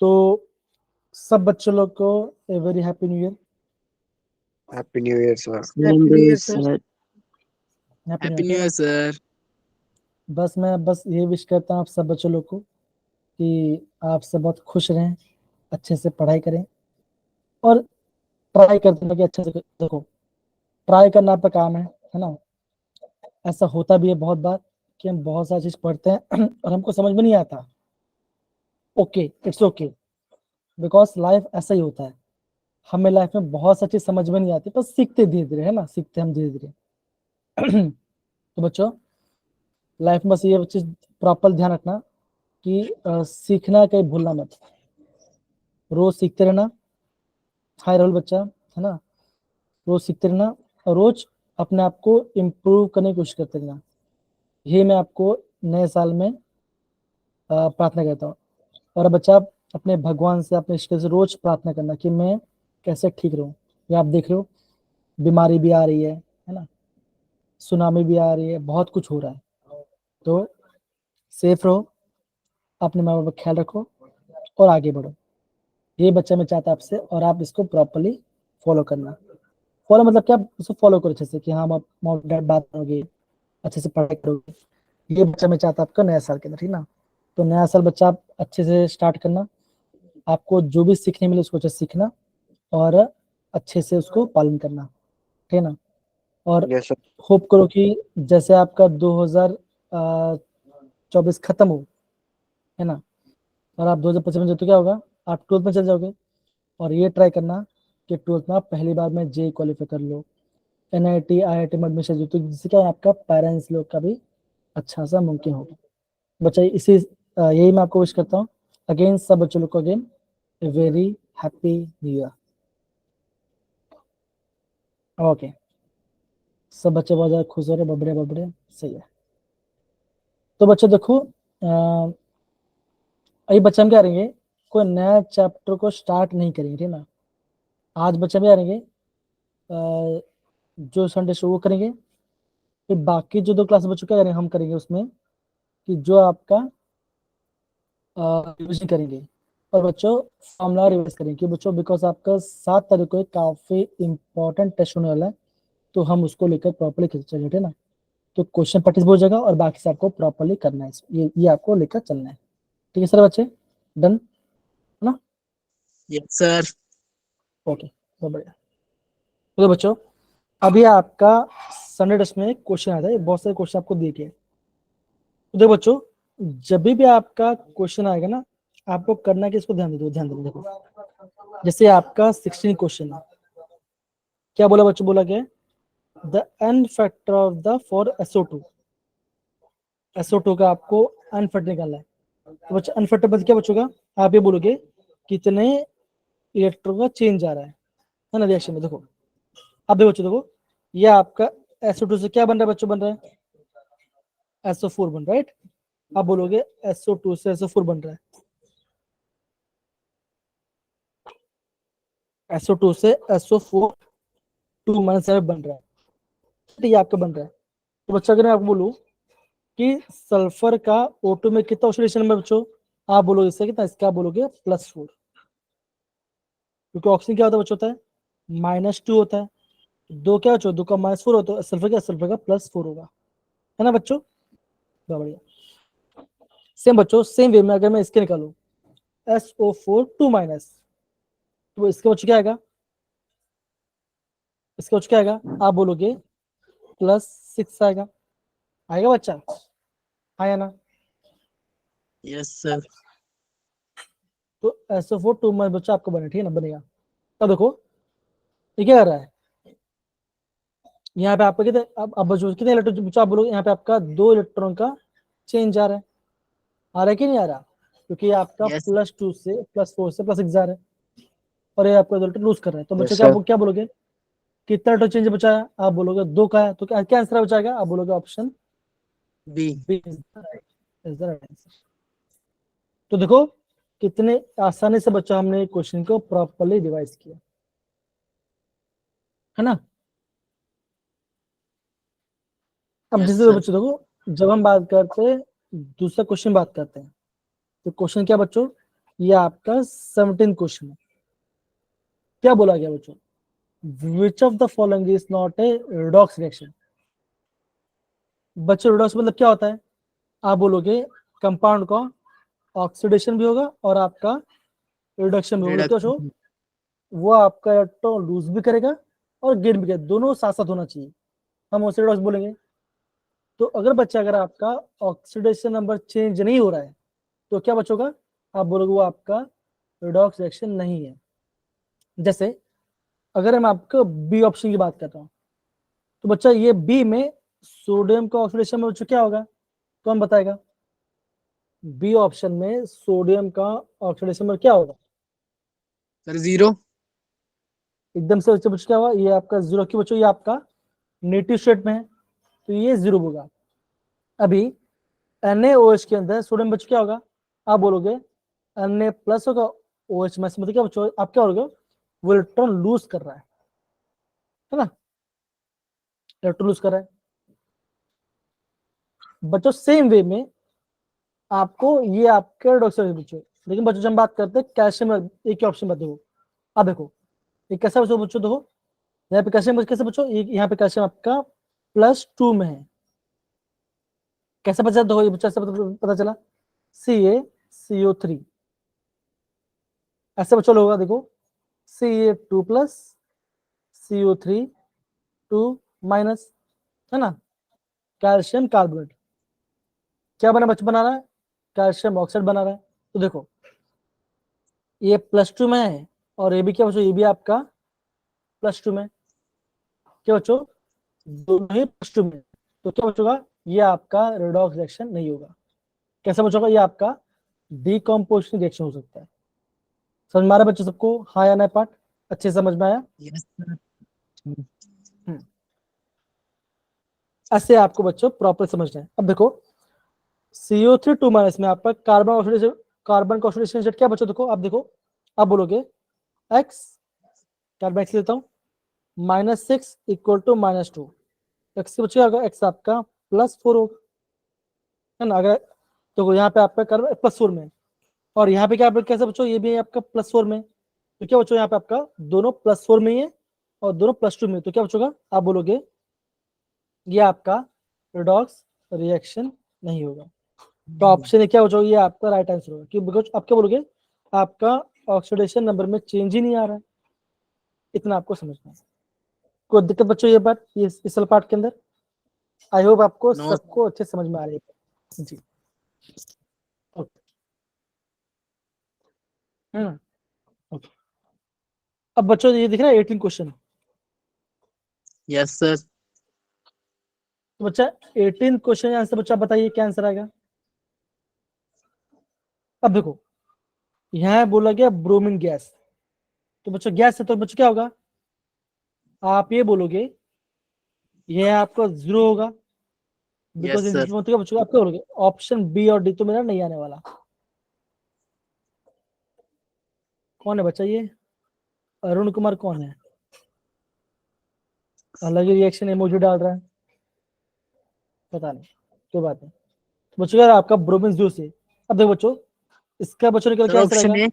तो सब बच्चों लोग को a very happy new year. Happy new year sir. Same to you, sir. Happy Happy new New year. Year, sir. बस ये विश करता हूँ आप सब बच्चों लोग को कि आप सब बहुत खुश रहें, अच्छे से पढ़ाई करें और ट्राई करते हैं कि अच्छे से देखो, ट्राई करना आपका काम है ना। ऐसा होता भी है बहुत बार कि हम बहुत सारी चीज पढ़ते हैं और हमको समझ में नहीं आता। Okay, it's okay, because life ऐसा ही होता है। हमें लाइफ में बहुत सारी चीज समझ में नहीं आती, पर सीखते धीरे धीरे, है ना, सीखते हम धीरे धीरे। तो बच्चों, लाइफ में बस ये चीज प्रॉपर ध्यान रखना कि सीखना कहीं भूलना मत, रोज सीखते रहना। हाय राहुल बच्चा, है ना, रोज सीखते रहना और रोज अपने आप को इम्प्रूव करने की कोशिश करते रहना। ये मैं आपको नए साल में प्रार्थना करता हूँ। और अब बच्चा, आप अपने भगवान से, अपने ईश्वर से रोज प्रार्थना करना कि मैं कैसे ठीक रहूं। ये आप देख रहे हो, बीमारी भी आ रही है ना, सुनामी भी आ रही है, बहुत कुछ हो रहा है। तो सेफ रहो, अपने माँ बाप का ख्याल रखो और आगे बढ़ो। ये बच्चा मैं चाहता आपसे, और आप इसको प्रॉपरली फॉलो करना। फॉलो मतलब क्या, उसको फॉलो करो अच्छे से कि हाँ, आप मॉम डैड बात करोगे, अच्छे से पढ़ाई करोगे। ये बच्चा मैं चाहता आपका नया साल के अंदर, ठीक ना। तो नया साल बच्चा आप अच्छे से स्टार्ट करना, आपको जो भी सीखने मिले उसको अच्छे से सीखना और अच्छे से उसको पालन करना, ठीक है ना। और यस सर। होप करो कि जैसे आपका 2024 खत्म हो, है ना, और आप 2025 में, तो क्या होगा, आप 12th में चल जाओगे। और ये ट्राई करना कि 12th में आप पहली बार में जे क्वालिफाई कर लो, NIT IIT में एडमिशन जो, तो जिससे क्या है, आपका पेरेंट्स लोग का भी अच्छा सा मुमकिन होगा। बच्चा यही मैं आपको विश करता हूँ। अगेन सब बच्चों लोग को again very happy new year. Okay, सब बच्चे बहुत ज्यादा खुश हो रहे, बबड़े बबड़े, सही है। तो बच्चों देखो, अभी बच्चे हम क्या करेंगे, कोई नया चैप्टर को स्टार्ट नहीं करेंगे, ठीक ना। आज बच्चे हम क्या करेंगे, जो संडे शो वो करेंगे। फिर बाकी जो 2 क्लास बच्चों क्या करेंगे, हम करेंगे उसमें कि जो आपका रिविजन करेंगे। और बच्चों फॉर्मूला रिवाइज करेंगे कि बच्चों, बिकॉज आपका 7 तारीख को एक काफी इंपॉर्टेंट टेस्ट होने वाला है, तो हम उसको लेकर प्रॉपरली चलेंगे, ठीक है ना। तो क्वेश्चन प्रैक्टिस हो जाएगा और बाकी से आपको प्रॉपरली करना है, ये आपको लेकर चलना है। ठीक है सर बच्चे, डन है ना। Yes, sir. ओके, बहुत बढ़िया। तो बच्चों, अभी आपका संडे टेस्ट में क्वेश्चन आता है, बहुत सारे क्वेश्चन आपको दिए गए। तो देखो बच्चों, जब भी आपका क्वेश्चन आएगा ना, आपको करना है कि इसको ध्यान दो, ध्यान दो। देखो, जैसे आपका 16 क्वेश्चन है, क्या बोला बच्चों, बोला क्या, the n factor of the for SO2 का आपको एन फैक्टर निकालना है। तो बच्चा एन फैक्टर क्या बच्चों का, आप ये बोलोगे कितने इलेक्ट्रॉन का चेंज आ रहा है ना, रिएक्शन में। देखो, अब देखो बच्चों, देखो ये आपका SO2 से क्या बन रहा है बच्चों, बन रहा है SO4 बन रहा है, राइट। आप बोलोगे SO2 से SO4 बन रहा है, SO2 से SO4 2 -7 बन रहा है, तो ये आपका बन रहा है। तो बच्चा, अगर मैं आपको बोलूं कि सल्फर का O2 में कितना ऑक्सीडेशन नंबर बच्चों, आप बोलोगे इससे कितना, इसका आप बोलोगे +4, क्योंकि ऑक्सीजन क्या होता है बच्चों, होता है -2 होता है। 2 क्या बच्चों, 2 का -4 होता है, सल्फर का +4 होगा, है ना बच्चों। बहुत बढ़िया। सेम बच्चों, सेम वे में अगर मैं इसके निकालू SO4 2 तो इसके बच्चों क्या आएगा, इसका बच्चों क्या आएगा, आप बोलोगे +6 आएगा। आएगा बच्चा, आया ना। Yes, sir. तो SO4 2 बच्चा आपको बने, ठीक है ना, बनेगा। अब देखो ये क्या कर रहा है, यहाँ पे आपका कितने, अब बच्चों कितने इलेक्ट्रॉन बच्चों, आप बोलोगे यहाँ पे आपका 2 इलेक्ट्रॉन का चेंज आ रहा है, आ रहा है कि नहीं आ रहा, क्योंकि आपका Yes. +2 से +4 से +6 जा रहा है, और ये आपका रिजल्ट लूज कर रहा है। तो बच्चों यस सर। क्या बोलोगे, कितना इलेक्ट्रॉन चेंज बचा है, आप बोलोगे 2 का है, तो क्या आंसर बचाएगा, आप बोलोगे option B. B is the right answer. तो देखो कितने आसानी से बच्चा हमने क्वेश्चन को प्रॉपरली रिवाइज किया, है ना। अब Yes, जैसे sir. बच्चों देखो, जब हम बात करते हैं, दूसरा क्वेश्चन बात करते हैं, तो क्वेश्चन क्या बच्चों, ये आपका 17 क्वेश्चन है। क्या बोला गया बच्चों, which of the following is not a redox reaction. बच्चों रिडॉक्स मतलब क्या होता है, आप बोलोगे कंपाउंड का ऑक्सीडेशन भी होगा और आपका रिडक्शन भी होगा। क्या बच्चों, वो आपका इलेक्ट्रॉन लूज भी करेगा और गेन भी करेगा, दोनों साथ साथ होना चाहिए, हम उसे रिडॉक्स बोलेंगे। तो अगर बच्चा, अगर आपका ऑक्सीडेशन नंबर चेंज नहीं हो रहा है तो क्या बच्चों का, आप बोलोगे वो आपका रिडॉक्स रिएक्शन नहीं है। जैसे अगर हम आपको बी ऑप्शन की बात करता हूँ, तो बच्चा ये बी में सोडियम का ऑक्सीडेशन में बच्चों क्या होगा, कौन बताएगा। बी ऑप्शन में सोडियम का ऑक्सीडेशन में क्या होगा, सर 0। एकदम से बच्चों क्या हुआ, ये आपका 0 की बच्चों, ये आपका नेटिव स्टेट में है तो ये 0 होगा। अभी NaOH के अंदर सोडियम बच्चों क्या होगा, आप बोलोगे Na प्लस होगा, OH में मतलब क्या बच्चों, आप क्या बोलोगे, वो इलेक्ट्रॉन लूज कर रहा है ना, इलेक्ट्रॉन लूज कर रहा है। बच्चों सेम वे में आपको ये आपके रिडॉक्स बच्चों, लेकिन बच्चों जब हम बात करते हैं कैल्शियम, एक ही ऑप्शन बताओ। अब देखो ये कैसा बच्चों देखो, यहाँ पे कैल्शियम कैसे बच्चों, यहाँ पे कैल्शियम आपका +2 में है। कैसे बचा, देखो ये बच्चा पता चला CaCO3, ऐसे बच्चों होगा, देखो Ca2 + CO3 2 माइनस, है ना, कैल्शियम कार्बोनेट क्या बना रहा है, कैल्शियम ऑक्साइड बना रहा है। तो देखो ये +2 में है और ये भी क्या बच्चों, ये भी आपका +2 में, क्या बच्चों, दोनों ही +2 में, तो क्या बचोगा, ये आपका रेडॉक्स रिएक्शन नहीं होगा। कैसा बचोगा, ये आपका डीकम्पोजिशन रिएक्शन हो सकता है। समझ में आ रहा है बच्चों सबको, हाँ या ना, पार्ट अच्छे से समझ में आया। Yes sir. ऐसे आपको बच्चों प्रॉपर समझना है। अब देखो CO3 2 माइनस में आपका कार्बन का ऑक्सीडेशन स्टेट क्या बच्चों, देखो आप देखो, आप बोलोगे x, कार्बन x लेता हूँ, -6 = -2, x बच्चों क्या होगा, x आपका +4 होगा, है ना। अगर तो यहाँ पे आपका कार्बन +4 में, और यहाँ पे क्या कैसे बच्चों, ये भी है आपका +4 में, तो क्या बच्चों यहाँ पे आपका दोनों +4 में ही है और दोनों +2 में, तो क्या बच्चों का, आप बोलोगे ये आपका रिडॉक्स रिएक्शन नहीं होगा। तो ऑप्शन है क्या बच्चों, ये आपका राइट आंसर होगा, क्यों, बिकॉज आप क्या बोलोगे, आपका ऑक्सीडेशन नंबर में चेंज ही नहीं आ रहा है, इतना आपको समझना है। कोई दिक्कत बच्चों ये बात, ये इस पार्ट के अंदर, आई होप आपको No. सबको अच्छे से समझ में आ रही है जी। Okay, okay. अब बच्चों ये दिख रहा है 18 क्वेश्चन, यस सर। तो बच्चा 18 क्वेश्चन आंसर बच्चा बताइए क्या आंसर आएगा। अब देखो यहाँ बोला गया ब्रोमीन गैस, तो बच्चों गैस है तो बच्चों क्या होगा, आप ये बोलोगे ये आपका 0 होगा, बिकॉज यस सर। बच्चों आप क्या बोलोगे, ऑप्शन बी और डी तो मेरा नहीं आने वाला। कौन है बच्चा ये, अरुण कुमार कौन है, अलग ही रिएक्शन इमोजी डाल रहा है, पता नहीं क्यों बात है। तो बच्चों यार आपका ब्रोमीन जूस है। अब देखो बच्चों इसका बच्चों निकल सर क्या आंसर ऑप्शन आएगा, ए।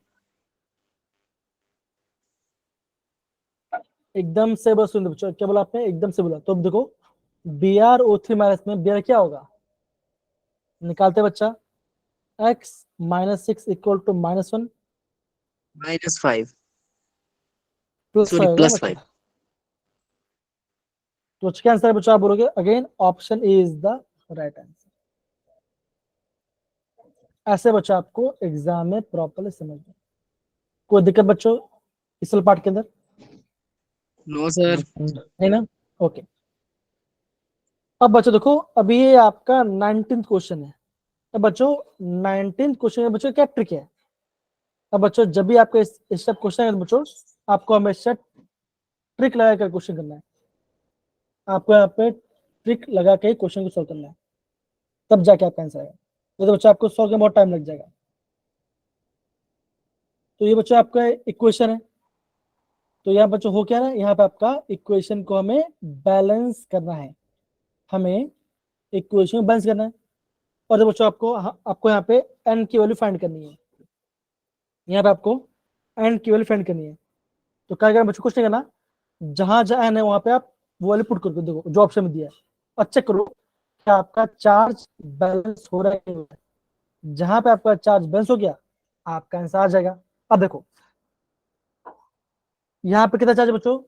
एकदम से बस सुन बच्चों, क्या बोला आपने, एकदम से बोला, तो अब देखो BrO3 माइनस में Br क्या होगा, निकालते बच्चा, x -6 = -1 -5 प्लस सॉरी होगा बच्चा। +5। तो क्या आंसर है बच्चा, आप बोलोगे again option A is the right answer. ऐसे बच्चा आपको एग्जाम में प्रॉपरली समझना, कोई दिक्कत बच्चों इस पार्ट के अंदर, नो सर। है ना, ओके। अब बच्चों देखो अभी ये आपका 19th क्वेश्चन है। अब बच्चों 19th क्वेश्चन में बच्चों क्या ट्रिक है, अब बच्चों जब भी आपका इस सब क्वेश्चन है बच्चों, आपको हमेशा ट्रिक लगा कर क्वेश्चन करना है, आपको यहाँ पे ट्रिक लगा के क्वेश्चन को सॉल्व करना है, तब जाके आपका आंसर आएगा। तो बच्चों आपको सॉल्व करने में बहुत टाइम लग जाएगा। तो ये बच्चों आपका इक्वेशन है, तो यहाँ बच्चों हो क्या ना, यहाँ पे आपका इक्वेशन को हमें बैलेंस करना है, हमें इक्वेशन को बैलेंस करना है। और जब बच्चों आपको यहाँ पे n की वैल्यू फाइंड करनी है, यहाँ पे आपको n की वैल्यू फाइंड करनी है। तो क्या करना बच्चों, कुछ नहीं करना, जहां जहां n है वहां पे आप वो वैल्यू पुट करके देखो जो ऑप्शन में दिया है, और चेक करो क्या आपका चार्ज बैलेंस हो रहा है कि नहीं हो रहा है। जहां पे आपका चार्ज बैलेंस हो गया आपका आंसर आ जाएगा। अब देखो यहाँ पे कितना चार्ज है बच्चों,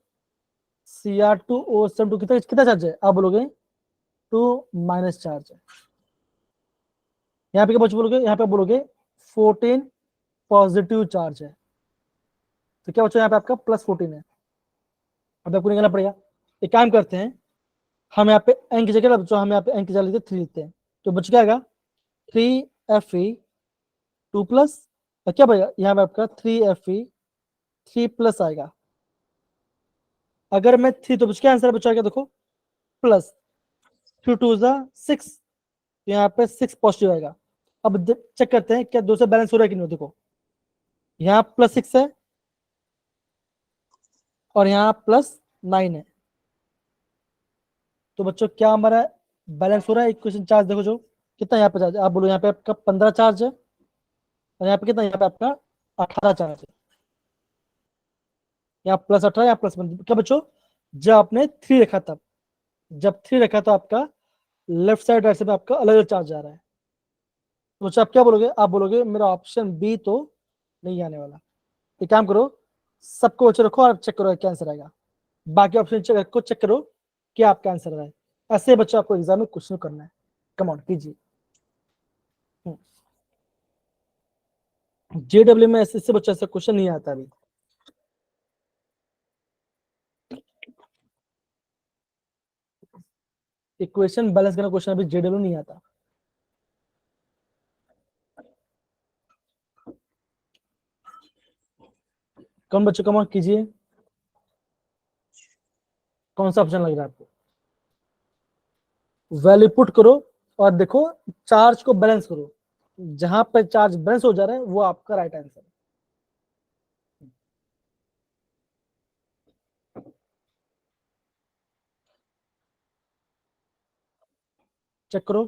Cr2O72 कितना कितना चार्ज है, आप बोलोगे 2 चार्ज है। यहाँ पे क्या बच्चों बोलोगे, यहाँ पे बोलोगे 14 पॉजिटिव चार्ज है। तो क्या बच्चों यहाँ पे आपका +14 है। अब आपको निकालना पड़ेगा। एक काम करते हैं, हम यहाँ पे n की जगह बच्चों हम यहाँ पे n की जगह लिखते 3 लिखते हैं। तो बच्चों क्या आएगा 3Fe2+, और क्या बचेगा यहाँ पे आपका 3Fe3+ आएगा। अगर मैं 3 तो क्या आंसर बचा, क्या देखो प्लस 2 2 6, तो यहाँ पे 6 पॉजिटिव आएगा। अब चेक करते हैं क्या दो से बैलेंस हो रहा है कि नहीं। देखो यहाँ +6 है और यहाँ +9 है, तो बच्चों क्या हमारा बैलेंस हो रहा है इक्वेशन। चार्ज देखो जो कितना यहाँ पे चार्ज है, आप बोलो यहाँ पे आपका 15 चार्ज है, और यहाँ पे कितना, यहाँ पे आपका 18 चार्ज है। यहाँ +18 या +1, क्या बच्चों जब आपने 3 रखा तब, जब 3 रखा तो आपका लेफ्ट साइड राइट साइड में आपका अलग अलग चार्ज आ रहा है। तो बच्चों आप क्या बोलोगे, आप बोलोगे मेरा ऑप्शन बी तो नहीं आने वाला। एक काम करो, सबको बच्चों रखो और चेक करो क्या आंसर आएगा। बाकी ऑप्शन चेक करो क्या आपका आंसर आ रहा है। ऐसे बच्चों आपको एग्जाम में क्वेश्चन करना है। कम ऑन कीजिए। जेडब्ल्यू में ऐसे बच्चों ऐसा क्वेश्चन नहीं आता अभी। इक्वेशन बैलेंस करना क्वेश्चन अभी जेडब्ल्यू नहीं आता। कौन बच्चों कम ऑन कीजिए, कौन सा ऑप्शन लग रहा है आपको। वैल्यू पुट करो और देखो चार्ज को बैलेंस करो, जहां पर चार्ज बैलेंस हो जा रहा है वो आपका राइट आंसर है। चेक करो।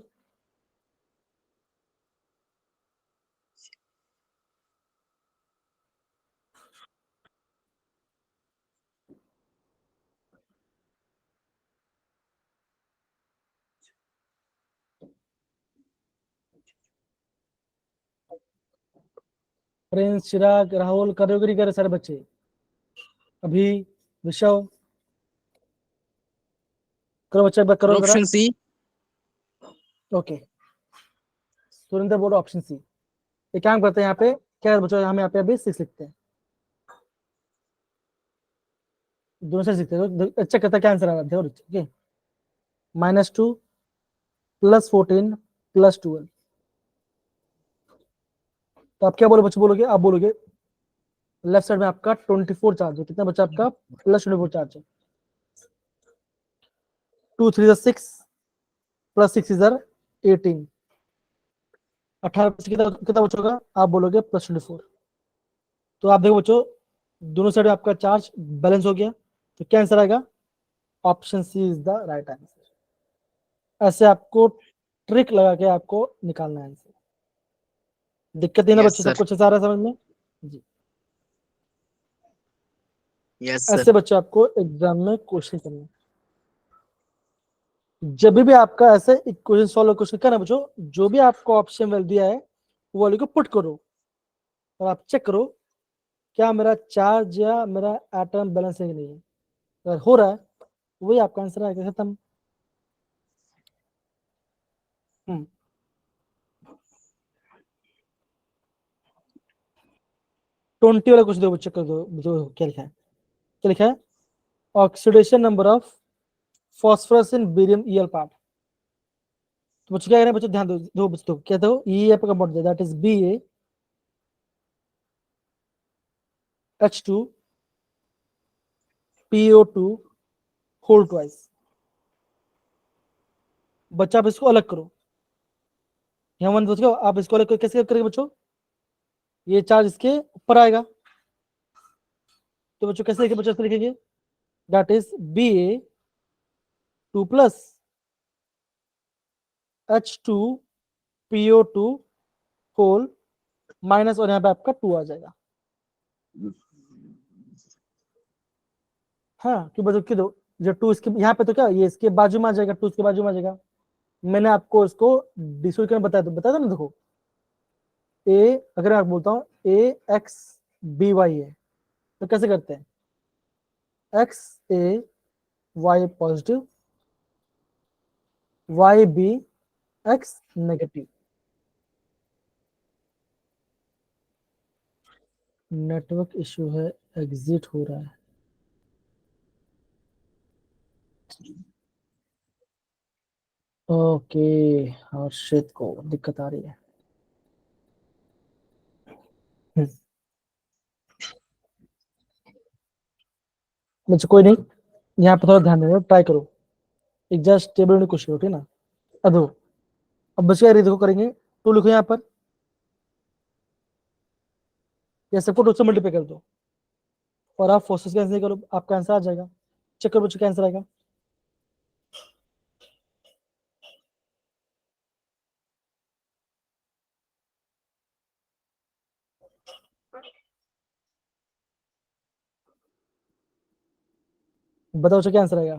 प्रिंस, चिराग, राहुल कर रहे हो कि नहीं कर रहे सारे बच्चे अभी। विशव करो बच्चे, करो जरा। Option C. ओके, सुरेंद्र बोलो ऑप्शन सी। एक काम करते हैं यहाँ पे, क्या बच्चों हम यहाँ पे अभी 6 लिखते हैं, दोनों से लिखते हैं। अच्छा करता क्या आंसर आ रहा है, ठीक है। -2 +14 +12। तो आप क्या बोलो बच्चे, बोलोगे आप बोलोगे लेफ्ट साइड में आपका 24 चार्ज है। कितना बच्चा आपका +24 चार्ज है। 2 3 6 +6 इधर 18, 18 कितना कितना बच्चों का, आप बोलोगे +24। तो आप देखो बच्चों दोनों साइड आपका चार्ज बैलेंस हो गया, तो क्या आंसर आएगा, option C is the right answer. ऐसे आपको ट्रिक लगा के आपको निकालना है आंसर। दिक्कत नहीं ना यस बच्चों, सब सर। कुछ आ रहा है समझ में जी। यस ऐसे सर। बच्चों आपको एग्जाम में क्वेश्चन करना है। जब भी आपका ऐसे इक्वेशन सॉल्व क्वेश्चन करना बच्चों, जो भी आपको ऑप्शन वैल्यू दिया है वो वाले को पुट करो और आप चेक करो क्या मेरा चार्ज या मेरा एटम बैलेंस है कि नहीं है। अगर हो रहा है वही आपका आंसर आएगा, खत्म। 20 वाला कुछ दो, चेक कर दो क्या लिखा है, क्या लिखा है, oxidation number of phosphorus in barium EL part. तो बच्चों क्या करें, बच्चों ध्यान दो बच्चों, क्या दो ये आपका mod that is BaH2PO2 whole twice. बच्चा आप इसको अलग करो, यहाँ वन बच्चों आप इसको अलग कैसे करेंगे बच्चों, ये चार्ज इसके ऊपर आएगा। तो बच्चों कैसे लिखेंगे, बच्चों लिखेंगे that is Ba2 + H2 PO2 whole minus, और यहाँ पे आपका 2 आ जाएगा। हाँ कि बच्चों क्यों दो, जो 2 इसके यहाँ पे तो क्या ये इसके बाजू में आ जाएगा, 2 इसके बाजू में आ जाएगा। मैंने आपको इसको डिसोल्व करके बताया था ना। देखो ए, अगर मैं बोलता हूँ AX BY है तो कैसे करते हैं, XAY positive, YBX negative. Network issue है, एग्जिट हो रहा है। ओके, हर्षित को दिक्कत आ रही है। मुझे कोई नहीं, यहाँ पे थोड़ा ध्यान देना, ट्राई करो, एक जस्ट टेबल में कुछ ठीक ना। अब देखो, अब बच्चे देखो करेंगे, तो लिखो यहाँ पर, ये सबको 2 से मल्टीप्लाई कर दो और आप फोर्सेस कैंसिल करो, आपका आंसर आ जाएगा। चेक करो बच्चों क्या आंसर आएगा। बताओ बच्चों क्या आंसर आएगा।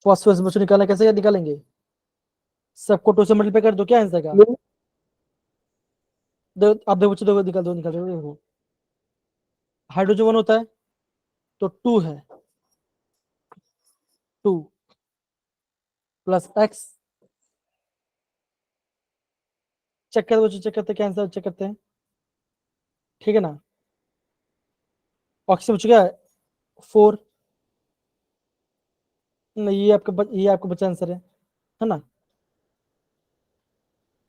फॉस्फोरस बच्चों निकालना कैसे निकालेंगे, सबको 2 से मल्टीप्लाई कर दो, क्या आंसर आएगा। आप देखो बच्चों, देखो निकाल दो देखो, हाइड्रोजन 1 होता है तो 2 है, 2 प्लस एक्स, चेक कर बच्चों, चेक करते हैं क्या आंसर, चेक करते हैं, ठीक है ना। ऑक्सीजन बच्चों क्या है, 4, नहीं ये आपका बच्चा आंसर है ना।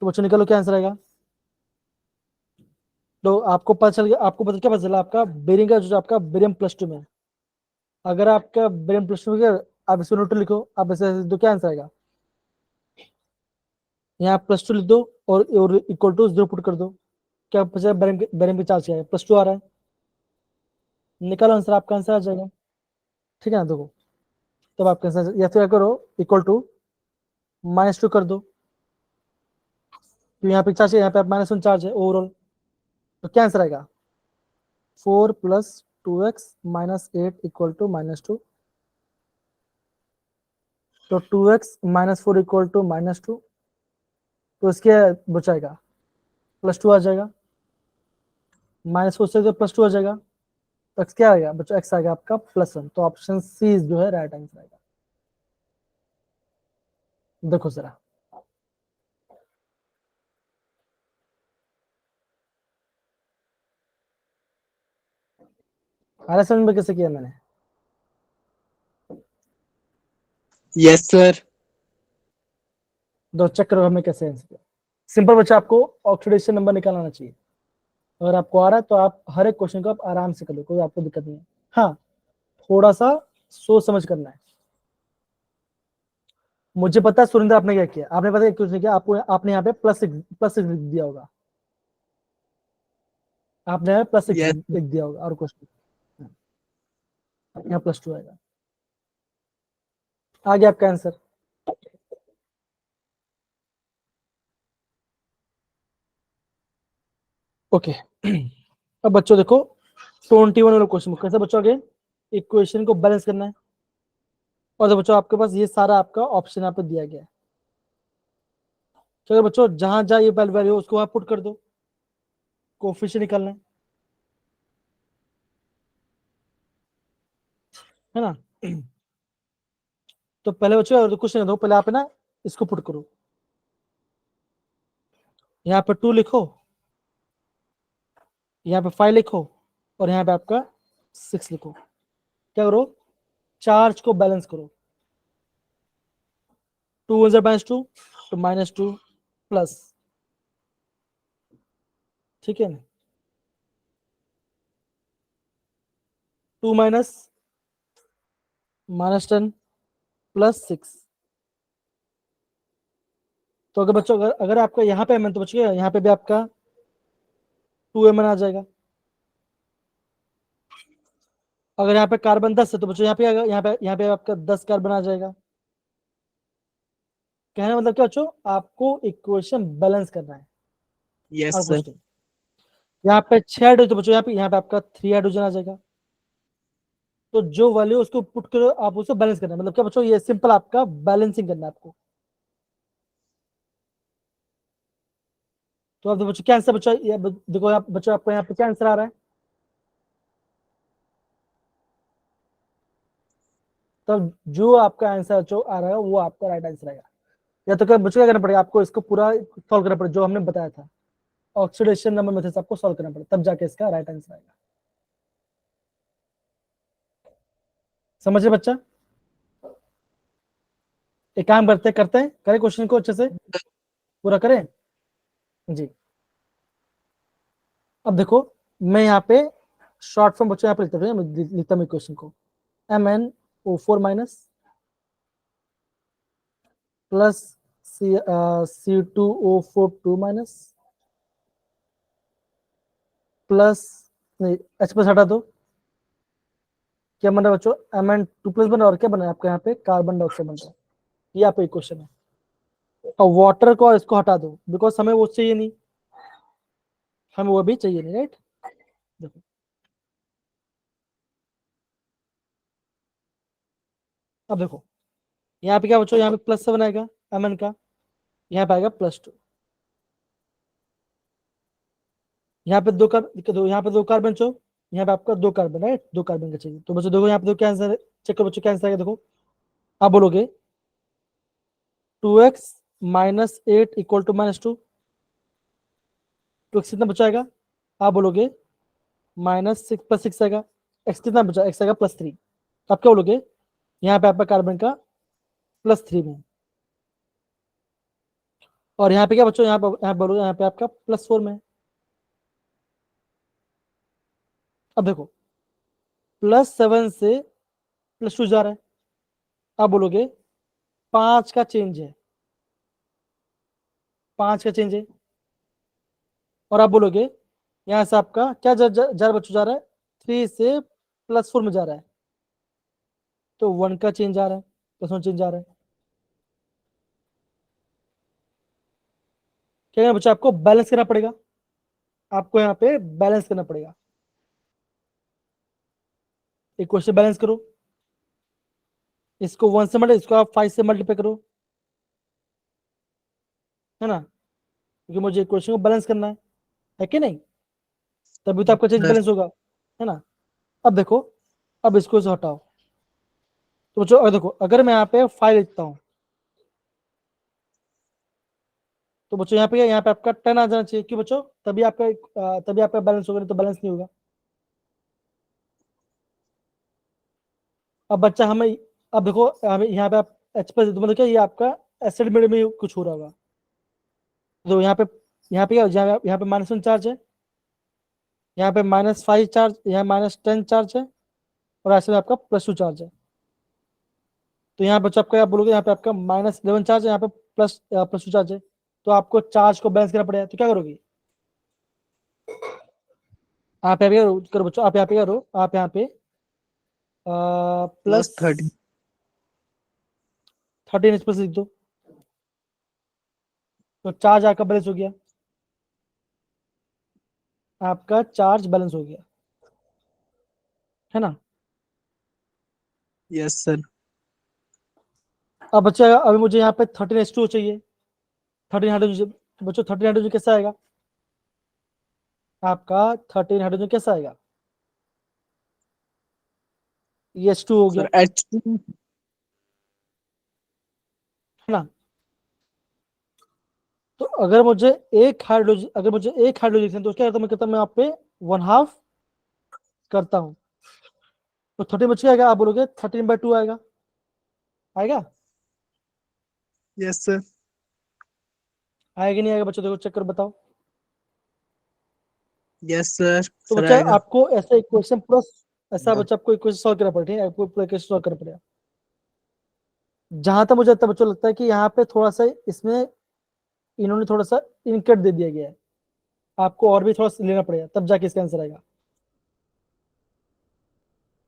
तो बच्चों निकालो क्या आंसर आएगा। तो आपको पता चल गया, आपको पता क्या पता चला, आपका बेरिंग का जो आपका बेरियम प्लस 2 में, अगर आपका बेरियम प्लस 2 में आप इसको नोट लिखो, आप ऐसे दो, क्या आंसर आएगा, यहाँ +2 लिख दो और इक्वल टू 0 पुट कर दो, क्या बचा, बेरियम की चार्ज क्या है, +2 आ रहा है, निकालो आंसर, आपका आंसर आ जाएगा, ठीक है ना। देखो तब आपका आंसर, या फिर करो इक्वल टू -2 कर दो, तो यहाँ पे चार्ज है, यहाँ पे -1 चार्ज है ओवरऑल, तो क्या आंसर आएगा, 4 + 2x - 8 इक्वल टू -2, तो 2x - 4 इक्वल टू -2, तो इसके बचाएगा +2 आ जाएगा, -4 से तो +2 आ जाएगा, तो x क्या आएगा बच्चों, x आएगा आपका +1, तो ऑप्शन सी जो है राइट आंसर आएगा। देखो जरा, आर समझ में कैसे किया मैंने। Yes sir. दो चेक करो हमें कैसे आंसर किया। सिंपल बच्चा, आपको ऑक्सीडेशन नंबर निकालना आना चाहिए, अगर आपको आ रहा है तो आप हर एक क्वेश्चन को आप आराम से कर लो, कोई आपको दिक्कत नहीं है। हाँ, थोड़ा सा सोच समझ करना है। मुझे पता है सुरेंद्र आपने क्या किया, आपने पता है क्वेश्चन किया, आपको आपने यहाँ पे +6 लिख दिया होगा, आपने यहाँ +6 यस लिख दिया होगा, और क्वेश्चन यहाँ +2 आएगा, आ गया आपका आंसर। ओके अब बच्चों देखो 21 वाला क्वेश्चन कैसे बच्चों आगे इक्वेशन को बैलेंस करना है, और तो बच्चों आपके पास ये सारा आपका ऑप्शन यहाँ पे दिया गया है, चलो बच्चों जहां जहां ये वैल्यू हो उसको वहां पुट कर दो, कोफिशिएंट निकालना है ना। तो पहले बच्चों तो कुछ नहीं दो, पहले आप है ना इसको पुट करो, यहाँ पे 2 लिखो, यहाँ पे 5 लिखो, और यहाँ पे आपका 6 लिखो, क्या करो, चार्ज को बैलेंस करो, 2 1 -2 तो -2 प्लस, ठीक है ना, 2 -10 +6, तो अगर बच्चों अगर आपका यहाँ पे Mn तो बच्चों यहाँ पे भी आपका 2Mn आ जाएगा। अगर यहाँ पे कार्बन 10 है तो बच्चों यहाँ पे आपका 10 कार्बन आ जाएगा। कहने का मतलब क्या बच्चों, आपको इक्वेशन बैलेंस करना है Yes, और sir. कुछ नहीं। यहाँ पे 6 हाइड्रोजन, तो बच्चों यहाँ पे आपका 3 हाइड्रोजन आ जाएगा। तो जो वैल्यू उसको पुट करो आप उसको बैलेंस करना है। मतलब क्या बच्चों, ये सिंपल आपका बैलेंसिंग करना है आपको। तो अब बच्चों क्या आंसर, बच्चों ये देखो आप बच्चों, आपको यहाँ पे क्या आंसर आ रहा है। तब जो आपका आंसर जो आ रहा है वो आपका राइट आंसर आएगा। या तो क्या बच्चों क्या करना पड़ेगा आपको, इसको पूरा सॉल्व करना पड़ेगा जो हमने बताया था, ऑक्सीडेशन नंबर मेथड से आपको सॉल्व करना पड़ेगा, तब जाके इसका राइट आंसर आएगा। समझे बच्चा? एक काम करते हैं करें क्वेश्चन को अच्छे से पूरा करें जी। अब देखो मैं यहाँ पे शॉर्ट फॉर्म बच्चों यहाँ पे लिखता हूँ क्वेश्चन को, MnO4 minus plus C2O4 2 minus plus, नहीं H प्लस हटा दो, क्या बन रहा है बच्चों, Mn2 प्लस बना और क्या बना है आपका यहाँ पे कार्बन डाइऑक्साइड बन रहा है। ये आपका इक्वेशन है। और वाटर को इसको हटा दो बिकॉज हमें वो चाहिए नहीं, हमें वो भी चाहिए नहीं, राइट। देखो अब देखो यहाँ पे क्या बच्चों, यहाँ पे +7 आएगा Mn का, यहाँ पे आएगा +2। यहाँ पे यहाँ पे 2 कार्बन चो, यहाँ पे आपका 2 कार्बन, राइट, 2 कार्बन का चाहिए। तो बच्चों देखो यहाँ पे क्या आंसर है, चेक करो बच्चों क्या आंसर है। देखो आप बोलोगे 2x माइनस 8 इक्वल टू -2, तो x कितना बचाएगा, आप बोलोगे -6 + 6 आएगा, x कितना बचा, x आएगा +3। तो आप क्या बोलोगे, यहाँ पे आपका कार्बन का +3 में, और यहाँ पे क्या बच्चों, यहाँ बोलोगे यहाँ पे आपका +4 में। अब देखो +7 से +2 जा रहा है, आप बोलोगे 5 का चेंज है, 5 का चेंज है, और आप बोलोगे यहाँ से आपका क्या जा बच्चों जा रहा है, 3 से +4 में जा रहा है, तो 1 का चेंज आ रहा है, +1 चेंज आ रहा है। क्या बच्चों, आपको बैलेंस करना पड़ेगा, आपको यहाँ पे बैलेंस करना पड़ेगा। इक्वेशन बैलेंस करो, इसको 1 से मल्टीप्लाई, इसको आप 5 से मल्टीप्लाई करो, है ना, क्योंकि मुझे इक्वेशन को बैलेंस करना है कि नहीं, तभी तो आपका चेंज Sir. बैलेंस होगा, है ना। अब देखो, अब इसको से हटाओ, तो बच्चों देखो अगर मैं यहाँ पे 5 लिखता हूँ तो बच्चों यहाँ पे आपका 10 आ जाना चाहिए, क्यों बच्चों, तभी आपका बैलेंस होगा, नहीं तो बैलेंस नहीं होगा। अब बच्चा हमें, अब देखो हमें यहाँ पे आप H प्लस, तो मतलब क्या ये आपका एसिड में कुछ हो रहा होगा। तो यहाँ पे यहाँ पे -1 चार्ज है, यहाँ पे -5 चार्ज, यहाँ -10 चार्ज है, और ऐसे में आपका +2 चार्ज है। तो यहाँ बच्चा आपका आप बोलोगे यहाँ पे आपका -11 चार्ज है, यहाँ पे +2 चार्ज है, तो आपको चार्ज को बैलेंस करना पड़ेगा। तो क्या करोगे, आप यहाँ पे करो बच्चों, आप यहाँ पे करो, आप यहाँ पे Plus प्लस 13. 13 प्लस लिख दो, तो चार्ज आपका बैलेंस हो गया, आपका चार्ज बैलेंस हो गया, है ना। Yes, sir. अब बच्चा अभी मुझे यहाँ पे 13H2 चाहिए, 13 हाइड्रोजन, तो बच्चों 13 हाइड्रोजन कैसा आएगा, आपका 13 हाइड्रोजन कैसा आएगा, ये H2 हो गया, Sir, H2. है ना। तो अगर मुझे एक हाइड्रोजन तो क्या करता हूँ, मैं कहता हूँ मैं आप पे 1/2 करता हूँ, तो 13 बच आएगा, आप बोलोगे 13/2 आएगा, आएगा Yes, sir. आएगा नहीं आएगा बच्चों, देखो चेक कर बताओ। Yes, sir. तो Sir बच्चा आएगा. आपको ऐसा इक्वेशन पूरा, ऐसा हाँ। बच्चा आपको इक्वेशन सॉल्व करना पड़ेगा, ठीक है, आपको पूरा इक्वेशन सॉल्व करना पड़ेगा। जहां तक मुझे बच्चों लगता है कि यहाँ पे थोड़ा सा इसमें इन्होंने थोड़ा सा इनकट दे दिया गया है, आपको और भी थोड़ा सा लेना पड़ेगा तब जाके इसका आंसर आएगा।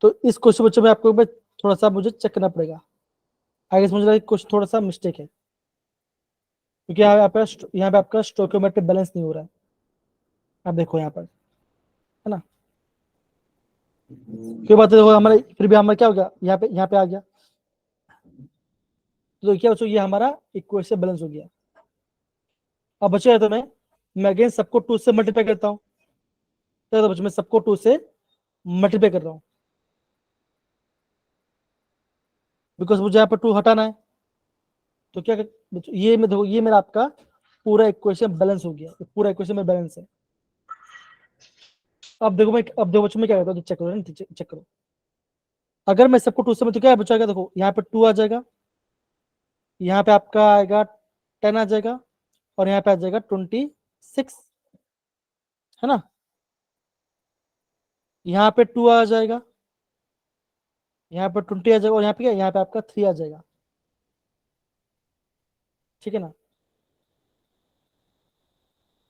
तो इस क्वेश्चन बच्चों में आपको थोड़ा सा मुझे चेक करना पड़ेगा, आगे मुझे लगा कुछ थोड़ा सा मिस्टेक है, क्योंकि यहाँ पे आपका स्टोइकोमेट्रिक बैलेंस नहीं हो रहा है। आप देखो यहाँ पर, है ना, कोई बात देखो हमारे, फिर भी हमारा क्या हो गया, यहाँ पे आ गया। तो क्या बच्चों, ये हमारा इक्वेशन बैलेंस हो गया। अब बच्चों तो मैं अगेन सबको 2 से मल्टीप्लाई करता हूँ, तो बच्चों मैं सबको 2 से मल्टीप्लाई कर रहा हूँ, बिकॉज मुझे यहाँ पर 2 हटाना है। तो क्या बच्चों, ये मैं देखो, ये मेरा आपका पूरा इक्वेशन बैलेंस हो गया, पूरा इक्वेशन में बैलेंस है। अब देखो बच्चों में क्या करता हूँ, चेक करो, चेक करो। अगर मैं सबको 2 से, तो क्या बचा, देखो यहाँ पे 2 आ जाएगा, यहाँ पे आपका आएगा 10 आ जाएगा, और यहाँ पे आ जाएगा 26, है ना। यहाँ पे 2 आ जाएगा, यहाँ पे 20 आ जाएगा, और यहाँ पे क्या, यहाँ पे आपका 3 आ जाएगा, ठीक है ना।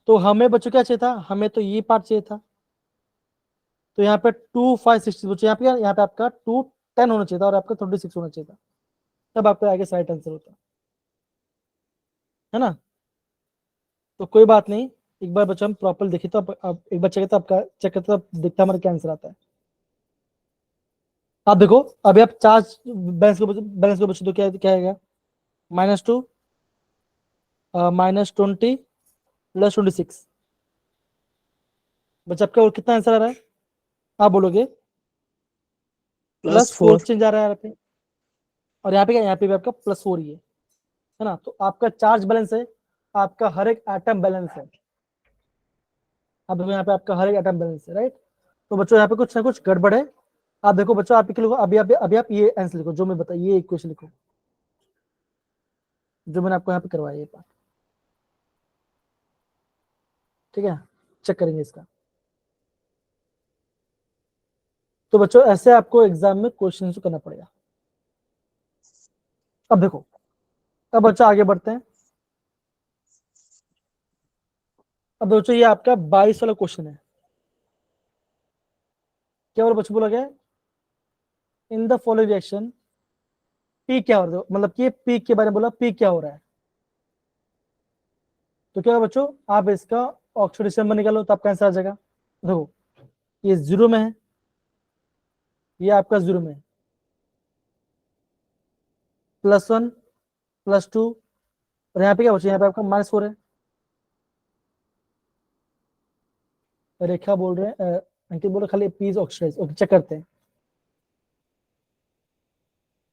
तो हमें बच्चों क्या चाहिए था, हमें तो ये पार्ट चाहिए था। तो यहाँ पे 2 5 6 बच्चों, यहाँ पे आपका 2 10 होना चाहिए था, और आपका 26 होना चाहिए था, तब आपका आगे राइट आंसर होता है ना। तो कोई बात नहीं, एक बार बच्चों हम प्रॉपर देखें तो अब एक बार चेक, तो आपका चेक करते तो दिखता हमारा क्या आंसर आता है। आप देखो, अभी आप चार्ज बैलेंस को बच्चों तो क्या आएगा, -2 -20 +26। बच्चा आपका और कितना आंसर आ रहा है, आप बोलोगे +4 चेंज आ रहा है यहाँ पे, और यहाँ पे क्या, यहाँ पे भी आपका +4 ही है ना। तो आपका चार्ज बैलेंस है, आपका हर एक एटम बैलेंस है। अब देखो यहाँ पे आपका हर एक एटम बैलेंस है, राइट। तो बच्चों यहाँ पे कुछ ना कुछ गड़बड़ है। आप देखो बच्चों, आप लिखो अभी आप ये आंसर लिखो, जो मैं बता, ये इक्वेशन लिखो जो मैंने आपको यहाँ पे करवाया, ये पार्ट, ठीक है। चेक करेंगे इसका। तो बच्चों ऐसे आपको एग्जाम में क्वेश्चन करना पड़ेगा। अब देखो, अब बच्चों आगे बढ़ते हैं। अब बच्चों ये आपका 22 वाला क्वेश्चन है। क्या बोला बच्चों, बोला गया in the following reaction P क्या हो रहा है, मतलब कि पी के बारे में बोला, पी क्या हो रहा है। तो क्या बच्चों, आप इसका ऑक्सीडेशन नंबर निकालो, तो आपका आंसर आ जाएगा। देखो ये 0 में है, ये आपका 0 में है, +1 +2, और यहाँ पे क्या बच्चों, यहाँ पे आपका -4 है। रेखा बोल रहे हैं, अंकित बोल रहे खाली पीस ऑक्सीडाइज, ओके चेक करते हैं।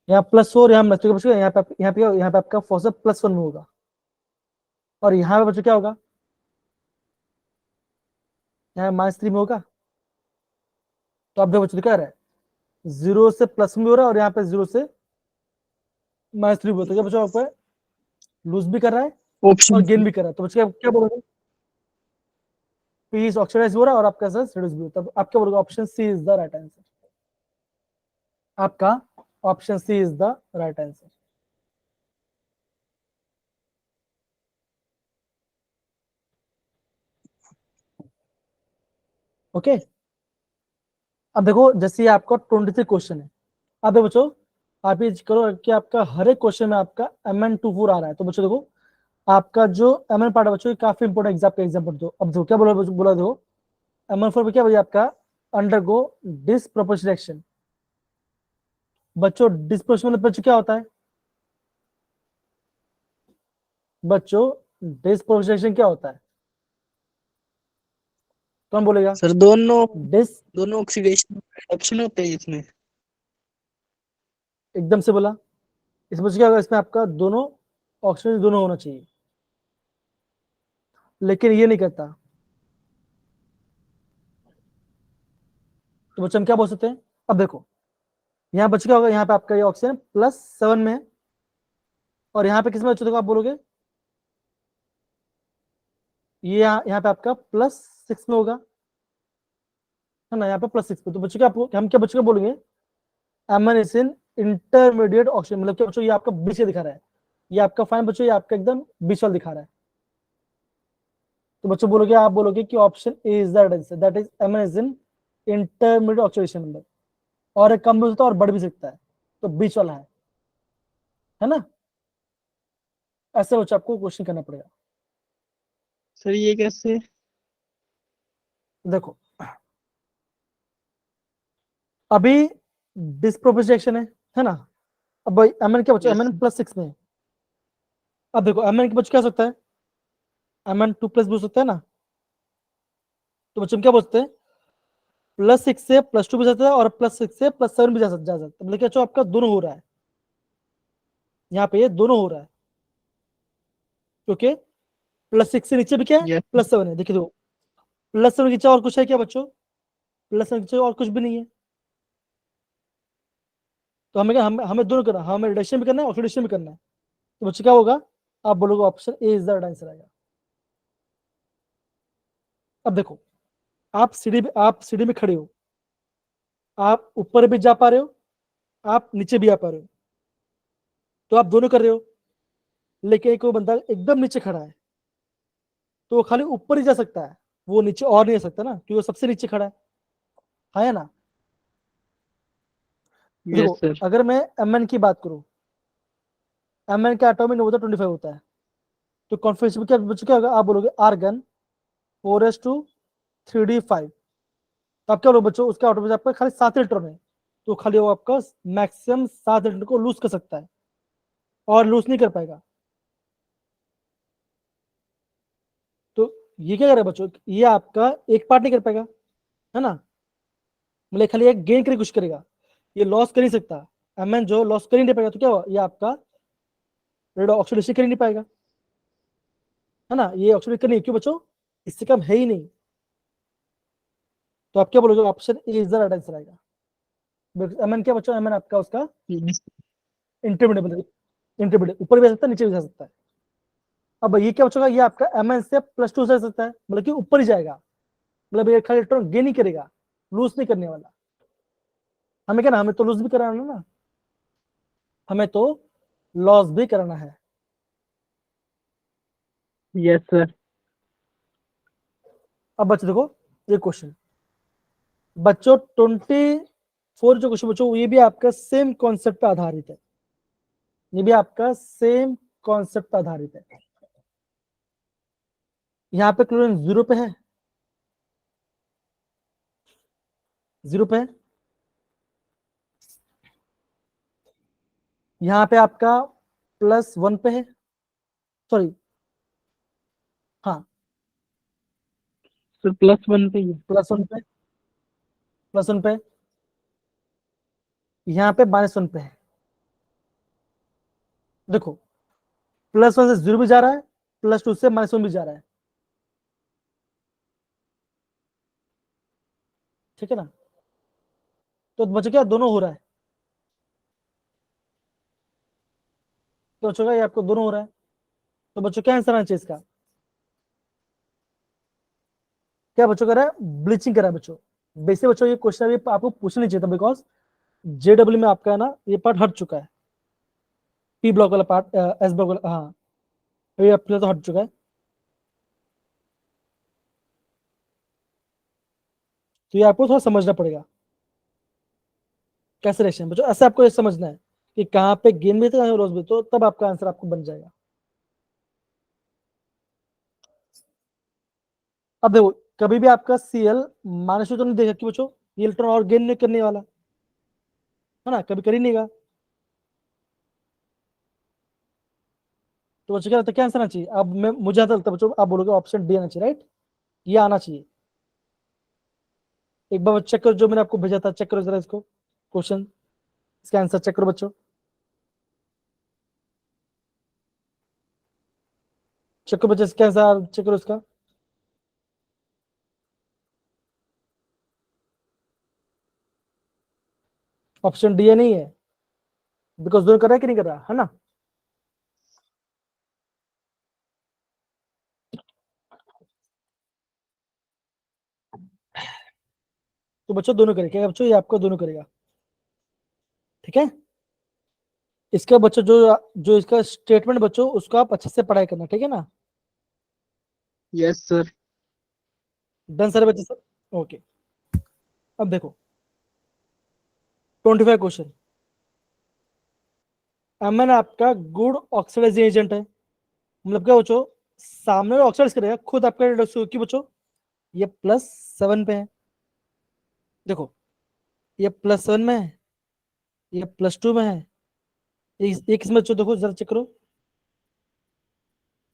यहाँ +4, यहाँ बच्चों बच्चों यहाँ पे आपका फॉस्फेट +1 में होगा, और यहाँ पे बच्चों क्या होगा, यहाँ -3 में होगा। तो आप देखो बच्चों क्या रहा है, 0 से प्लस में हो रहा है, और यहाँ पे 0 से -3 में होता है। क्या बच्चों आपको लूज भी कर रहा है और ऑप्शन गेन भी कर रहा है। तो बच्चों क्या बोलोगे, पीस ऑक्सीडाइज हो रहा है और आपका रिड्यूस भी होता है। आप क्या बोलोगे, option C is the right answer. आपका option C is the right answer. Okay, अब देखो जैसे ये आपका 23 क्वेश्चन है। अब देखो बच्चों, आप ये करो कि आपका हर एक क्वेश्चन में आपका Mn24 आ रहा है। तो बच्चों देखो, आपका जो Mn पार्ट है बच्चों, ये काफी इंपोर्टेंट एग्जाम का एग्जाम पढ़ दो। अब देखो क्या बोला देखो, Mn4 में क्या बोलिए, आपका अंडरगो डिसप्रोपोर्शनल रिएक्शन। बच्चों डिसप्रोपोर्शनल बच्चों क्या होता है, बच्चों डिसप्रोपोर्शनल रिएक्शन क्या होता है, कौन बोलेगा। सर दोनों डिस, दोनों ऑक्सीडेशन रिएक्शन होते हैं इसमें। एकदम से बोला, इसमें क्या होगा, इसमें आपका दोनों ऑक्सीजन दोनों होना चाहिए, लेकिन ये नहीं करता। तो बच्चों हम क्या बोल सकते हैं, अब देखो यहाँ बच्चों क्या होगा, यहाँ पे आपका ये ऑक्सीजन +7 में है, और यहाँ पे किसमें बच्चों देखो, आप बोलोगे ये यहाँ पे आपका +6 में होगा, है ना, यहाँ पे +6 पे। तो बच्चों क्या हम क्या बच्चों क्या बोलेंगे, Mn is in intermediate oxygen, मतलब क्या बच्चों, ये आपका बीच दिखा रहा है, ये आपका फाइन बच्चों, ये आपका एकदम बीच वाला दिखा रहा है। तो बच्चों बोलोगे, आप बोलोगे कि option A is the right answer, that is Mn is in intermediate oxidation number, और कम भी हो सकता है और बढ़ भी सकता है, तो बीच वाला है ना। ऐसे बच्चों आपको क्वेश्चन करना पड़ेगा। सर ये कैसे? देखो अभी डिस्प्रोपोर्शनेशन है ना। अब भाई एमएन क्या बच्चों, Yes, एमएन +6 में। अब देखो एमएन के बच्चों क्या हो सकता है, एमएन 2+ भी हो सकता है ना। तो बच्चों हम क्या बोलते हैं, +6 से +2 भी जा सकता है और +6 से +7 भी जा सकता है। मतलब क्या आपका दोनों हो रहा है, यहाँ पे ये दोनों हो रहा है, क्योंकि +6 से नीचे भी क्या है, yes, +7 है। देखिए देखो, +7 के नीचे और कुछ है क्या बच्चों, +7 के नीचे और कुछ भी नहीं है। तो हमें क्या, हमें दोनों करना, हमें रिडक्शन भी करना है ऑक्सीडेशन भी करना है। तो बच्चों क्या होगा, आप बोलोगे option A is the right answer आएगा। अब देखो, आप सीढ़ी में खड़े हो, आप ऊपर भी जा पा रहे हो, आप नीचे भी आ पा रहे हो, तो आप दोनों कर रहे हो। लेकिन एक वो बंदा एकदम नीचे खड़ा है, तो वो खाली ऊपर ही जा सकता है, वो नीचे और नहीं जा सकता ना, क्योंकि वो सबसे नीचे खड़ा है ना। yes, देखो sir. अगर मैं एमएन की बात करूं, एमएन का एटॉमिक नंबर 25 होता है, तो कॉन्फिगरेशन क्या बच्चों क्या होगा, आप बोलोगे आर्गन 4s2 3d5। तो आप क्या बोलोगे बच्चों, उसका ऑटोमेटिक आपका खाली 7 इलेक्ट्रॉन है, तो खाली वो आपका मैक्सिमम 7 इलेक्ट्रॉन को लूज कर सकता है और लूज नहीं कर पाएगा। तो ये क्या करेगा बच्चों, ये आपका एक पार्ट नहीं कर पाएगा, है ना। मतलब खाली एक गेन करने की कोशिश करेगा, ये लॉस कर नहीं सकता। एमएन जो लॉस कर ही नहीं पाएगा, तो क्या हुआ, ये आपका रेड ऑक्सीडेशन कर ही नहीं पाएगा, है ना। ये ऑक्सीडेशन कर नहीं, क्यों बच्चों, इससे कम है ही नहीं। तो आप क्या बोलोगे, option A is the right answer आएगा। एमएन क्या बच्चों, एमएन आपका उसका Yes, इंटरमीडिएट, मतलब इंटरमीडिएट ऊपर भी जा सकता है नीचे भी जा सकता है। अब ये क्या बच्चों, ये आपका एमएन से +2 से जा सकता है, मतलब कि ऊपर ही जाएगा, मतलब ये खाली इलेक्ट्रॉन गेन ही करेगा, लूज नहीं करने वाला। हमें क्या ना, हमें तो लूज भी कराना है ना, हमें तो लॉस भी कराना है। yes, sir. अब बच्चों देखो, ये क्वेश्चन बच्चों 24 जो क्वेश्चन बच्चों, ये भी आपका सेम कॉन्सेप्ट पे आधारित है, ये भी आपका सेम कॉन्सेप्ट पे आधारित है। यहाँ पे क्लोरीन 0 पे है, 0 पे है। यहाँ पे आपका +1 पे है, सॉरी, हाँ Sir +1 पे ही है. +1 पे, +1 पे। यहाँ पे -1 पे है। देखो +1 से 0 भी जा रहा है, +2 से -1 भी जा रहा है, ठीक है ना। तो बच्चों क्या दोनों हो रहा है, तो बच्चों का ये आपको दोनों हो रहा है। तो बच्चों क्या आंसर आना चाहिए इसका, क्या बच्चों कर रहा है, ब्लीचिंग कर रहा है बच्चों। वैसे बच्चों ये क्वेश्चन अभी आपको पूछना नहीं चाहिए था, बिकॉज जेडब्ल्यू में आपका है ना ये पार्ट हट चुका है, पी ब्लॉक वाला पार्ट, एस ब्लॉक वाला, हाँ ये अपने तो हट चुका है। तो ये आपको थोड़ा समझना पड़ेगा कैसे रिएक्शन बच्चों, ऐसे आपको ये समझना है कि कहाँ पे गेन भी तो कहाँ लॉस भी, तो तब आपका आंसर आपको बन जाएगा। अब देखो कभी भी आपका सीएल माइनस तो नहीं देगा कि बच्चों, ये इलेक्ट्रॉन और गेन नहीं करने वाला, है ना, कभी कर ही नहीं। तो बच्चों क्या लगता है, क्या आंसर आना चाहिए, अब मैं मुझे आता लगता है बच्चों, आप बोलोगे ऑप्शन डी आना चाहिए, राइट, ये आना चाहिए। एक बार चेक करो, जो मैंने आपको भेजा था, चेक करो जरा इसको, क्वेश्चन, इसका आंसर चेक करो बच्चों, चेक करो बच्चों, इसका आंसर चेक करो इसका। ऑप्शन डी नहीं है, बिकॉज दोनों कर रहा है कि नहीं कर रहा, है ना। तो बच्चों दोनों करेगा बच्चों, ये आपको दोनों करेगा, ठीक है। इसका बच्चों जो जो इसका स्टेटमेंट बच्चों, उसको आप अच्छे से पढ़ाई करना, ठीक है ना। Yes, sir. डन सारे बच्चे सब, ओके। अब देखो 25 क्वेश्चन। एमएन आपका गुड ऑक्सीडाइजिंग एजेंट है, मतलब क्या बच्चों, सामने ऑक्सीडाइज करेगा, खुद आपका रेडोक्स की बच्चों ये +7 पे है। देखो ये +7 में है, ये +2 में है, ये किसमें बच्चों, देखो जरा चेक करो,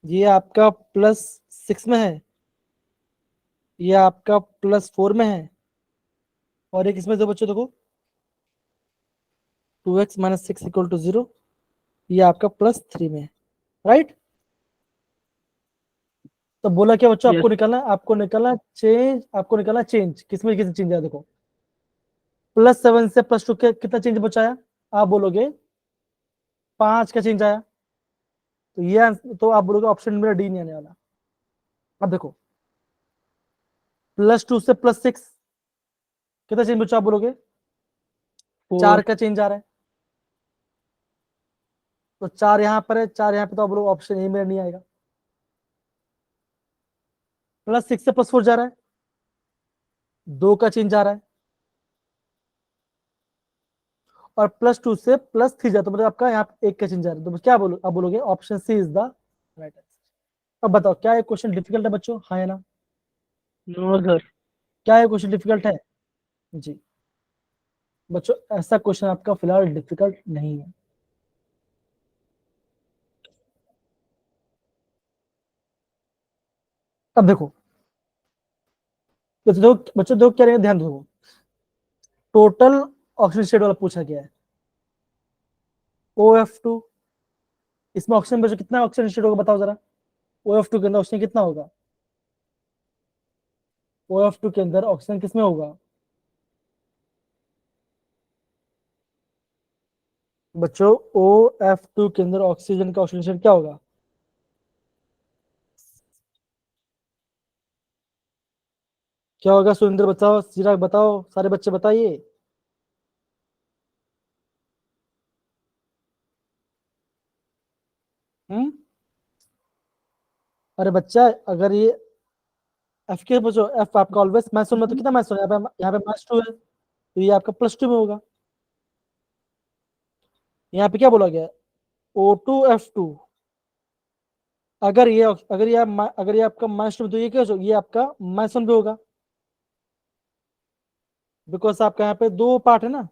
ये आपका +6 में है, ये आपका +4 में है, और एक इसमें, दो बच्चों देखो 2x - 6 = 0, ये आपका +3 में है, राइट। तो बोला क्या बच्चों, आपको यस निकालना है, आपको निकालना चेंज, आपको निकालना चेंज, किसमें किसमें चेंज है, देखो +7 से +2 के कितना चेंज बचाया, आप बोलोगे 5 का चेंज आया, तो ये तो आप बोलोगे ऑप्शन मेरा डी नहीं आने वाला। अब देखो +2 से +6 कितना चेंज बचा, आप बोलोगे 4 4 का चेंज आ रहा है, तो 4 यहाँ पर है, 4 यहाँ पे, तो आप बोलोगे ऑप्शन ए मेरा नहीं आएगा। +6 से +4 जा रहा है, 2 का चेंज आ रहा है, और +2 से +3 जाता है, मतलब आपका यहाँ पे 1 का चेंज आ रहा है, तो क्या बोलो, आप बोलोगे option C is the right answer. अब बताओ क्या ये क्वेश्चन डिफिकल्ट है बच्चों, हाँ या ना, नो सर। क्या ये क्वेश्चन डिफिकल्ट है जी बच्चों, ऐसा क्वेश्चन आपका फिलहाल डिफिकल्ट नहीं है। अब देखो बच्चों दो क्या रहेगा, ध्यान दो, टोटल ऑक्सीजन स्टेट वाला पूछा गया है, OF2, इसमें ऑक्सीजन बच्चों कितना ऑक्सीजन स्टेट होगा बताओ जरा, OF2 के अंदर ऑक्सीजन कितना होगा, OF2 के अंदर ऑक्सीजन किसमें होगा बच्चों, OF2 के अंदर ऑक्सीजन का ऑक्सीजन क्या होगा, क्या होगा, सुरेंद्र बताओ, चिराग बताओ, सारे बच्चे बताइए। हम्म, अरे बच्चा, अगर ये एफ के बच्चों, एफ आपका ऑलवेज माइनस 1 में, तो कितना माइनस 1, यहाँ पे -2 है, तो ये आपका +2 में होगा। यहाँ पे क्या बोला गया, O2F2, अगर ये आपका -2 में, तो ये क्या होगा, ये आपका -1 पे होगा, बिकॉज आपका यहाँ पे 2 पार्ट है ना,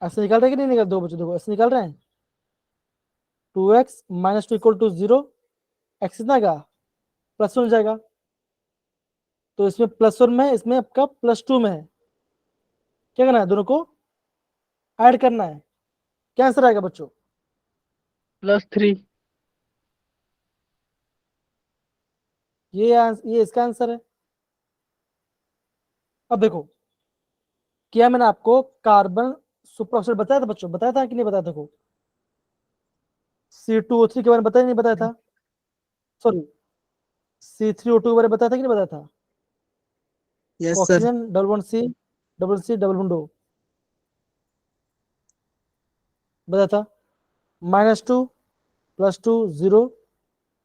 ऐसे निकाल रहे हैं कि नहीं निकाल, 2 बच्चों देखो ऐसे निकाल रहे हैं, 2x - 2 = 0, x कितना का +1 हो जाएगा, तो इसमें +1 में है, इसमें आपका +2 में है, क्या करना है, दोनों को ऐड करना है, क्या आंसर आएगा बच्चों, +3। ये इसका आंसर है। अब देखो क्या मैंने आपको कार्बन सुपर ऑक्साइड बताया था बच्चों, बताया था कि नहीं बताया था, देखो C2O3 के बारे में बताया नहीं बताया था, सॉरी C3O2 के बारे में बताया था कि नहीं बताया था, yes sir. Oxygen double bond C, double C double bond O, बताया था, -2 +2 0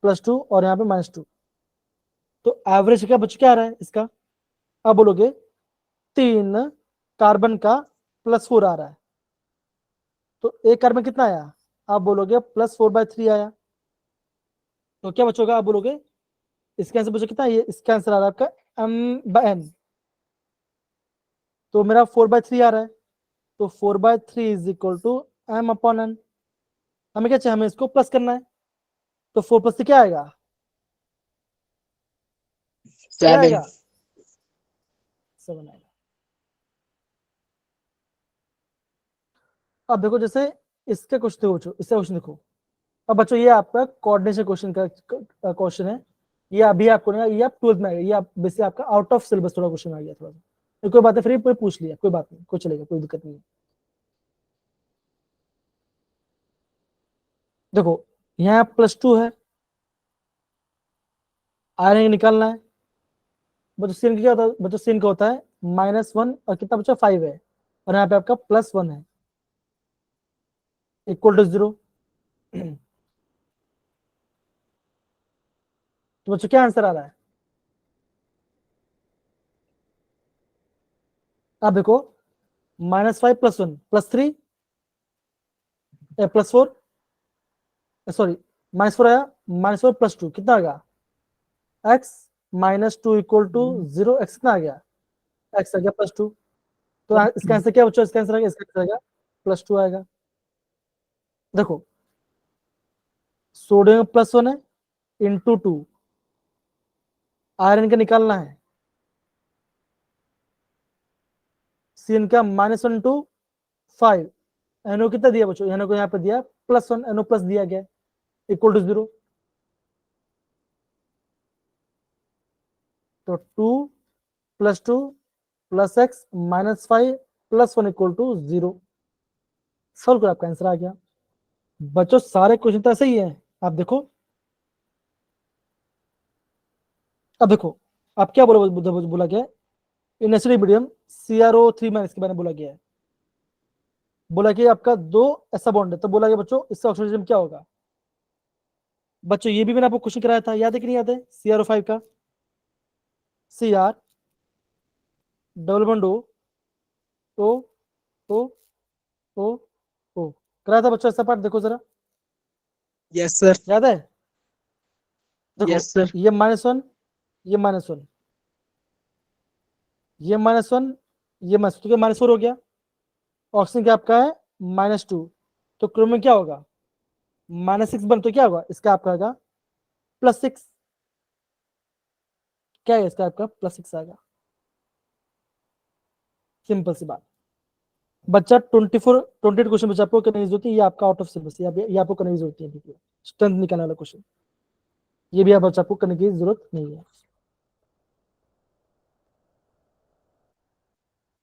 +2 और यहाँ पे -2, तो एवरेज क्या बच्चों क्या आ रहा है इसका, अब बोलोगे 3 कार्बन का +4 आ रहा है, तो एक कार्बन कितना आया, आप बोलोगे +4/3 आया, तो क्या बचोगा, आप बोलोगे इसका आंसर बच्चों कितना है, ये इसका आंसर आ रहा है आपका M/N, तो मेरा 4/3 आ रहा है, तो 4/3 = M/N, हमें क्या चाहिए, हमें इसको प्लस करना है, तो 4 + 3 क्या आएगा, क्या 7। आएगा 7 आएगा। अब देखो जैसे इसके क्वेश्चन देखो बच्चों, इसका क्वेश्चन देखो, अब बच्चों ये आपका कोऑर्डिनेशन क्वेश्चन का क्वेश्चन है, ये अभी आपको नहीं, ये आप 12th में आएगा, ये आप बेसिकली आपका आउट ऑफ सिलेबस थोड़ा क्वेश्चन आ गया थोड़ा सा, तो कोई बात है, फिर कोई पूछ लिया, कोई बात नहीं, कोई चलेगा, कोई दिक्कत नहीं है। देखो यहाँ +2 है, आयरन निकालना है, बच्चों सीन क्या होता है, बच्चों सीन का होता है -1 और कितना बच्चा 5 है, और यहाँ पे आपका +1 है, = 0, तो बच्चों क्या आंसर आ रहा है? आप देखो, -5 + 1 + 3 +4, सॉरी -4 आया, -4 + 2 कितना आ गया? x -2 = 0, x कितना आ गया? x आ गया +2। तो इसका आंसर क्या बच्चों? इसका आंसर आएगा, इसका आंसर आएगा +2 आएगा। देखो, सोडियम +1 है इंटू 2, आयरन का निकालना है, CN का -1 टू 5, NO कितना दिया बच्चों? NO को यहाँ पे दिया +1, NO प्लस दिया गया = 0। तो 2 + 2 + x -5 + 1 = 0। सॉल्व करो, आपका आंसर आ गया। बच्चों सारे क्वेश्चन तो ऐसे ही है, आप देखो। अब देखो, आप क्या बोला गया इन एसिडिक मीडियम CrO3- के बारे में बोला गया है। बोला कि आपका 2 ऐसा बॉन्ड है, तो बोला गया बच्चों इसका ऑक्सीजन क्या होगा? बच्चों ये भी मैंने आपको क्वेश्चन कराया था, याद है कि नहीं याद है? CrO5 का Cr double bond O O O O कराया था बच्चों, ऐसा पार्ट देखो जरा, Yes, sir. याद है? देखो, Yes, sir. ये -1, ये -1, ये -1, ये -2, तो -4 हो गया। ऑक्सीजन क्या आपका है? -2, तो क्रोमियम क्या होगा? -6 बन, तो क्या होगा इसका? आपका आएगा +6। क्या है इसका? आपका +6 आएगा। सिंपल सी बात। बच्चा 28 क्वेश्चन बच्चा आपको करने की जरूरत है, ये आपका आउट ऑफ सिलेबस, ये आपको करने की जरूरत नहीं है। स्ट्रेंथ निकालने वाला क्वेश्चन, ये भी आप बच्चा आपको करने की जरूरत नहीं है।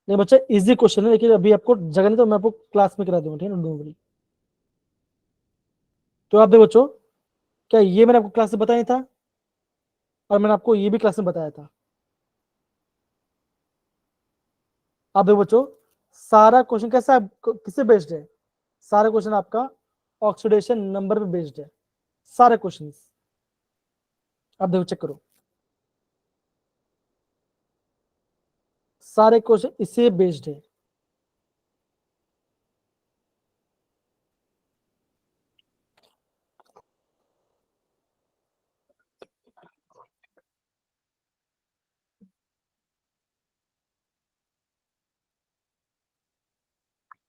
नहीं बच्चा, इजी क्वेश्चन है, लेकिन अभी आपको जगह नहीं, तो मैं आपको क्लास में करा दूंगा, ठीक है ना? Don't worry. तो आप देखो बच्चों, क्या ये मैंने आपको क्लास में बताया था? और मैंने आपको ये भी क्लास में बताया था। आप देखो बच्चों, सारा क्वेश्चन कैसा किससे बेस्ड है? सारा क्वेश्चन आपका ऑक्सीडेशन नंबर पे बेस्ड है, सारे क्वेश्चन। आप देखो, चेक करो, सारे क्वेश्चन इससे बेस्ड है।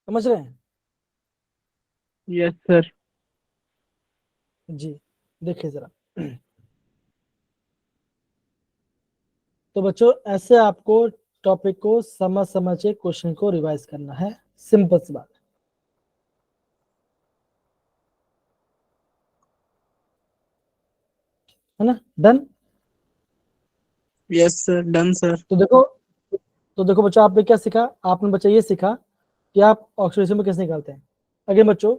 समझ रहे हैं? Yes sir. जी, देखिए जरा। तो बच्चों ऐसे आपको टॉपिक को समझ समझ के क्वेश्चन को रिवाइज करना है, सिंपल सी बात है ना? Done? Yes, sir. Done, sir. तो देखो बच्चों, आपने क्या सीखा? आपने बच्चा ये सीखा कि आप ऑक्सीडेशन में कैसे निकालते हैं। अगेन बच्चों,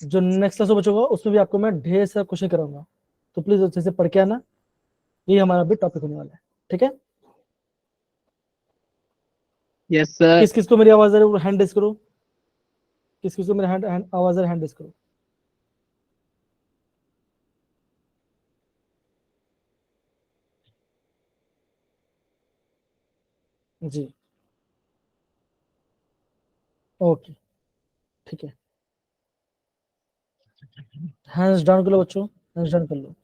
जो नेक्स्ट क्लास बच्चों होगा उसमें भी आपको मैं ढेर सारा क्वेश्चन कराऊंगा, तो प्लीज अच्छे से पढ़ के आना। ये हमारा भी टॉपिक होने वाला है, ठीक है? Yes sir. किस किस को मेरी आवाज आ रही है, हैंड रेस करो। किस किस को मेरी आवाज आ रही है, हैंड रेस करो। जी, ओके, ठीक है। हैंड्स डाउन कर लो बच्चों, हैंड्स डाउन कर लो।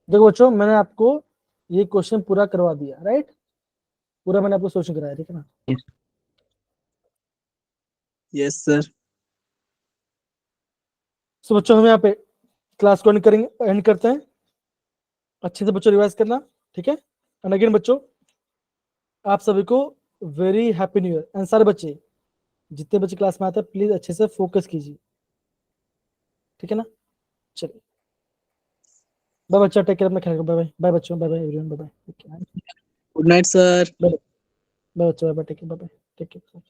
देखो बच्चों, मैंने आपको ये क्वेश्चन पूरा करवा दिया, राइट? पूरा मैंने आपको सोल्यूशन कराया, ठीक है ना? Yes, sir. सो बच्चों, हम यहाँ पे क्लास को एंड करते हैं। अच्छे से बच्चों रिवाइज करना, ठीक है? एंड अगेन बच्चों, आप सभी को very happy new year. And सारे बच्चे, जितने बच्चे क्लास में आते हैं, प्लीज अच्छे से फोकस कीजिए, ठीक है ना? चलिए, बाय बच्चा, टेक केयर, अपना ख्याल रखो। बाय बाय, बाय बच्चों, bye bye everyone, bye bye, Good night, sir. Bye बच्चों, bye bye, take care, bye bye, take care.